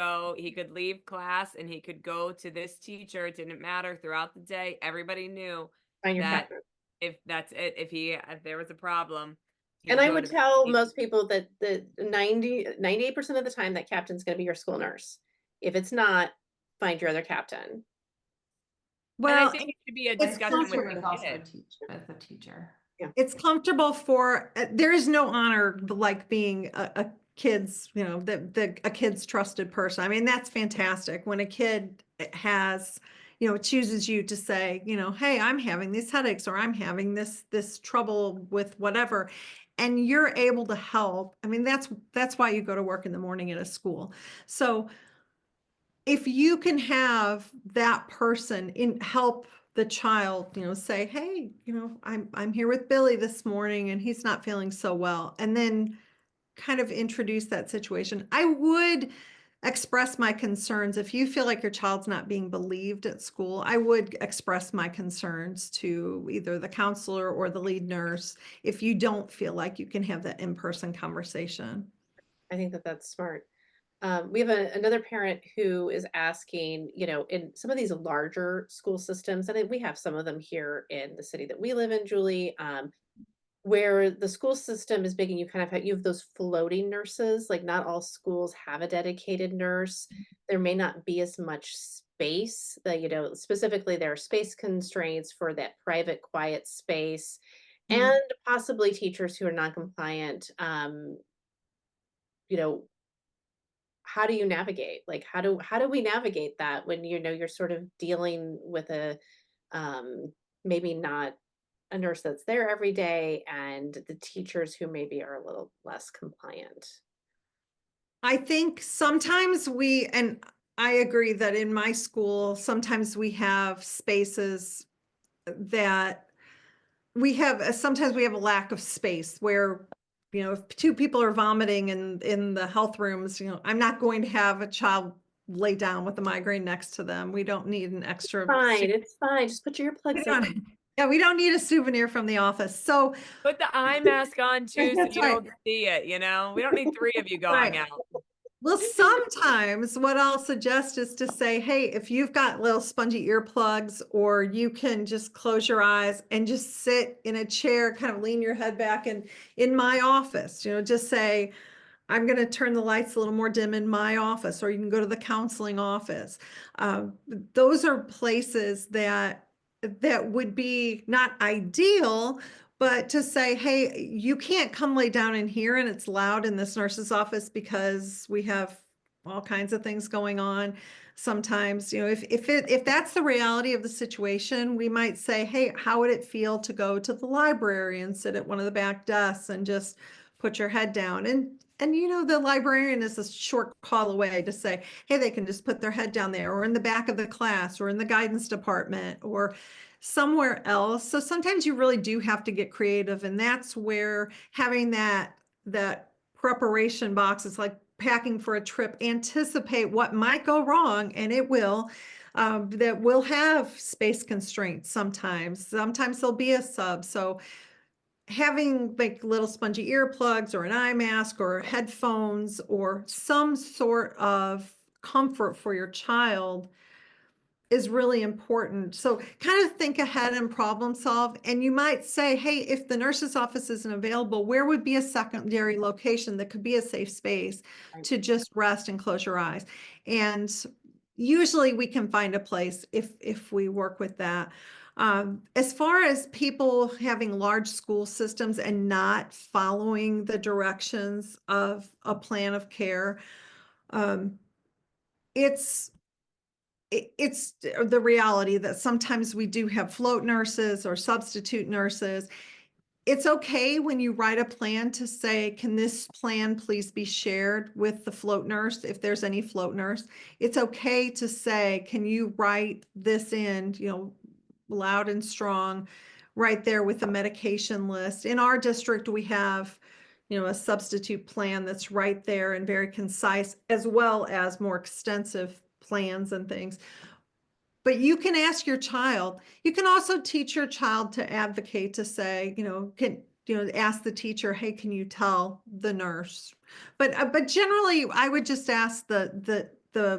B: leave class and he could go to this teacher. It didn't matter throughout the day. Everybody knew
A: find your
B: that
A: captain.
B: if there was a problem, he
A: And
B: could
A: I
B: go
A: would
B: to
A: tell
B: the
A: most people that the 98% of the time that captain's gonna be your school nurse. If it's not, find your other captain.
B: and I
C: Well,
B: think it should be a
C: it's
D: My
B: discussion with
D: sister
C: comfortable.
B: the
D: was also
B: kid.
D: a teacher.
A: Yeah.
C: It's comfortable for, there is no honor like being a kid's, a kid's trusted person. I mean, that's fantastic when a kid has, it chooses you to say, hey, I'm having these headaches, or I'm having this trouble with whatever, and you're able to help. I mean, that's why you go to work in the morning at a school. So if you can have that person help the child, say, hey, I'm here with Billy this morning and he's not feeling so well, and then kind of introduce that situation. I would express my concerns. If you feel like your child's not being believed at school, I would express my concerns to either the counselor or the lead nurse if you don't feel like you can have that in-person conversation.
A: I think that that's smart. We have another parent who is asking, in some of these larger school systems, and we have some of them here in the city that we live in, Julie, where the school system is big and you kind of you have those floating nurses. Like, not all schools have a dedicated nurse. There may not be as much space that, specifically there are space constraints for that private, quiet space,
C: Mhm.
A: and possibly teachers who are non-compliant. You know, how do you navigate? Like, how do we navigate that when, you're sort of dealing with a, maybe not a nurse that's there every day, and the teachers who maybe are a little less compliant?
C: I think sometimes and I agree that in my school, sometimes we have spaces that sometimes we have a lack of space where, if two people are vomiting in the health rooms, I'm not going to have a child lay down with a migraine next to them. We don't need an extra.
A: Fine, it's fine. Just put your
C: We
A: earplugs in.
C: don't, yeah, we don't need a souvenir from the office. So
B: Put the eye mask on too so
C: that's
B: you
C: right.
B: don't see it, We don't need 3 of you going
C: Right.
B: out.
C: Well, sometimes what I'll suggest is to say, hey, if you've got little spongy earplugs, or you can just close your eyes and just sit in a chair, kind of lean your head back, and in my office, just say, I'm going to turn the lights a little more dim in my office, or you can go to the counseling office. Um, those are places that would be not ideal, but to say, hey, you can't come lay down in here and it's loud in this nurse's office because we have all kinds of things going on. Sometimes, if that's the reality of the situation, we might say, hey, how would it feel to go to the library and sit at one of the back desks and just put your head down? And the librarian is a short call away to say, hey, they can just put their head down there, or in the back of the class, or in the guidance department, or somewhere else. So sometimes you really do have to get creative, and that's where having that preparation box is like packing for a trip. Anticipate what might go wrong, and it will. That will have space constraints sometimes. Sometimes there'll be a sub. So having like little spongy earplugs, or an eye mask, or headphones, or some sort of comfort for your child is really important. So kind of think ahead and problem solve. And you might say, hey, if the nurse's office isn't available, where would be a secondary location that could be a safe space
A: Right.
C: to just rest and close your eyes? And usually we can find a place if we work with that. As far as people having large school systems and not following the directions of a plan of care, um, it's it's the reality that sometimes we do have float nurses or substitute nurses. It's okay when you write a plan to say, can this plan please be shared with the float nurse, if there's any float nurse? It's okay to say, can you write this in, loud and strong, right there with the medication list. In our district, we have, a substitute plan that's right there and very concise, as well as more extensive plans and things. But you can ask your child. You can also teach your child to advocate, to say, ask the teacher, hey, can you tell the nurse? But generally, I would just ask the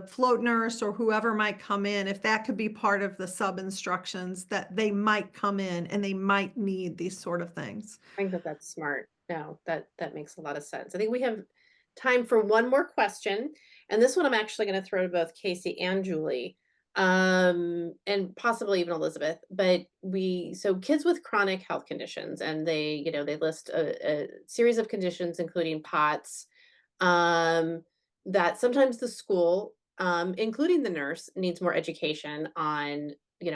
C: float nurse, or whoever might come in, if that could be part of the sub instructions, that they might come in and they might need these sort of things.
A: I think that that's smart. No, that makes a lot of sense. I think we have time for one more question, and this one I'm actually going to throw to both Casey and Julie, and possibly even Elizabeth. But so kids with chronic health conditions, and they list a series of conditions, including POTS, that sometimes the school including the nurse, needs more education on,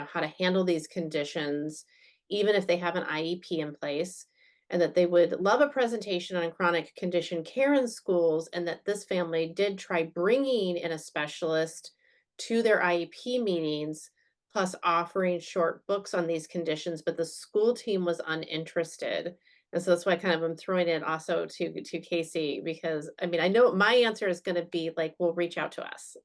A: how to handle these conditions, even if they have an IEP in place, and that they would love a presentation on chronic condition care in schools, and that this family did try bringing in a specialist to their IEP meetings, plus offering short books on these conditions, but the school team was uninterested. And so that's why kind of I'm throwing it also to Casey because I mean I know my answer is going to be like, well, reach out to us.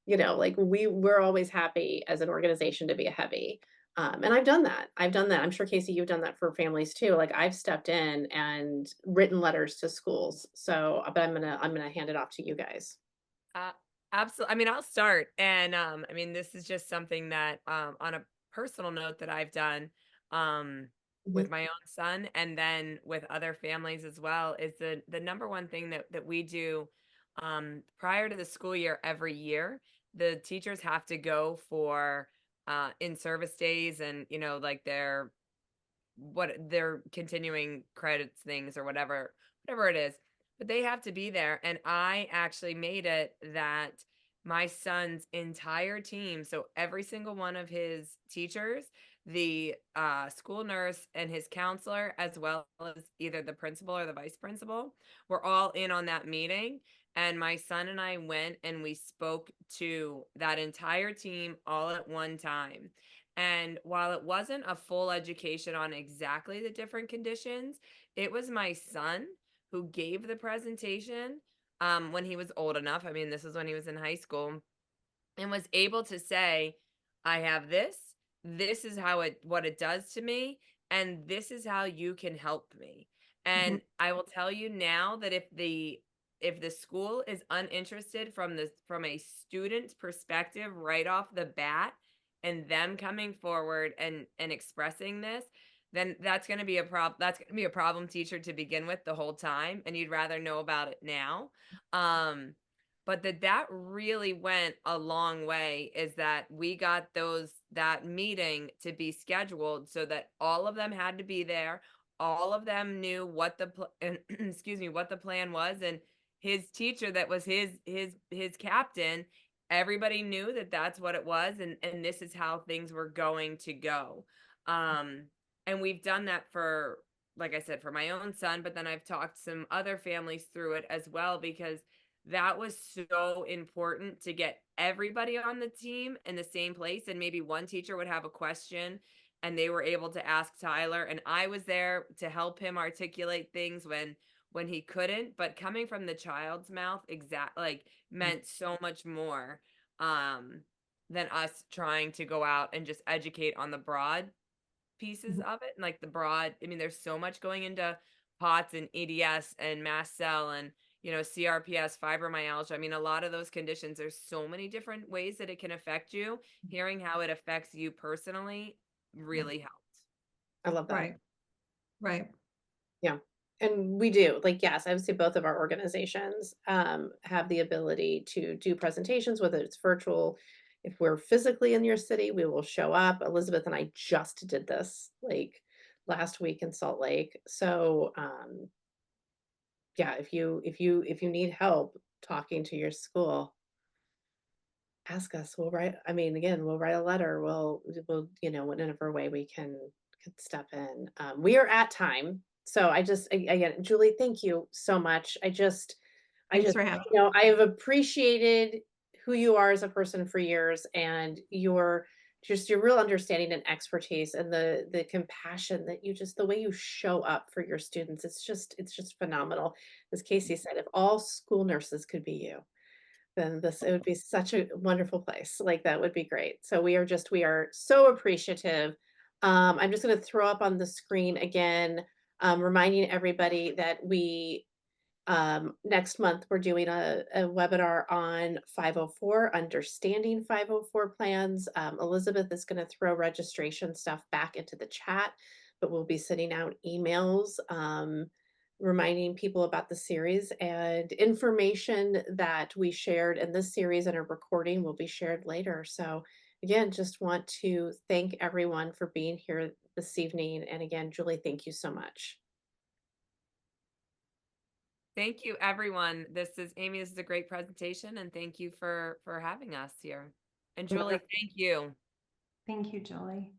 A: Like we're always happy as an organization to be a heavy. And I've done that. I've done that. I'm sure Casey, you've done that for families too. Like I've stepped in and written letters to schools. So, but I'm gonna hand it off to you guys.
B: Uh, Absolutely. I mean, I'll start. And I mean, this is just something that on a personal note that I've done
A: Mhm,
B: with my own son and then with other families as well is the number one thing that we do prior to the school year every year. The teachers have to go for in service days and like their continuing credits things or whatever it is, but they have to be there. And I actually made it that my son's entire team, so every single one of his teachers, the school nurse and his counselor, as well as either the principal or the vice principal, were all in on that meeting. And my son and I went and we spoke to that entire team all at one time. And while it wasn't a full education on exactly the different conditions, it was my son who gave the presentation when he was old enough. I mean, this is when he was in high school and was able to say, I have this, this is what it does to me, and this is how you can help me.
C: Mhm,
B: And I will tell you now that if the school is uninterested from a student's perspective right off the bat and them coming forward and expressing this, then that's going to be a problem teacher to begin with the whole time, and you'd rather know about it now. But that really went a long way is that we got that meeting to be scheduled so that all of them had to be there. All of them knew what excuse me, what the plan was, and his teacher that was his captain, everybody knew that that's what it was, and this is how things were going to go. Um and we've done that for, like I said, for my own son, but then I've talked some other families through it as well because that was so important to get everybody on the team in the same place. And maybe one teacher would have a question and they were able to ask Tyler, and I was there to help him articulate things when he couldn't. But coming from the child's mouth like meant so much more um than us trying to go out and just educate on the broad pieces
C: mhm.
B: of it. And like the broad, I mean, there's so much going into POTS and EDS and mast cell and CRPS, fibromyalgia. I mean, a lot of those conditions, there's so many different ways that it can affect you. Hearing how it affects you personally
C: Yeah,
B: really helped.
A: I love that.
C: right, right.
A: Yeah. And we do. Like, yes, I would say both of our organizations have the ability to do presentations, whether it's virtual. If we're physically in your city, we will show up. Elizabeth and I just did this like last week in Salt Lake. So yeah, if you need help talking to your school, ask us. We'll write, I mean, again, we'll write a letter. We'll, whatever way we can step in. We are at time. So again, Julie, thank you so much. I
C: Thanks
A: just,
C: for having
A: I have appreciated who you are as a person for years and your real understanding and expertise and the compassion that the way you show up for your students. It's just phenomenal. As Casey said, if all school nurses could be you, then it would be such a wonderful place. Like that would be great. So we are so appreciative. I'm just going to throw up on the screen again, reminding everybody that next month we're doing a webinar on 504, understanding 504 plans. Elizabeth is going to throw registration stuff back into the chat, but we'll be sending out emails reminding people about the series, and information that we shared in this series and a recording will be shared later. So again, just want to thank everyone for being here this evening. And again, Julie, thank you so much.
B: Thank you, everyone. This is Amy. This is a great presentation, and thank you for having us here. And Julie, thank you.
D: Thank you, Julie.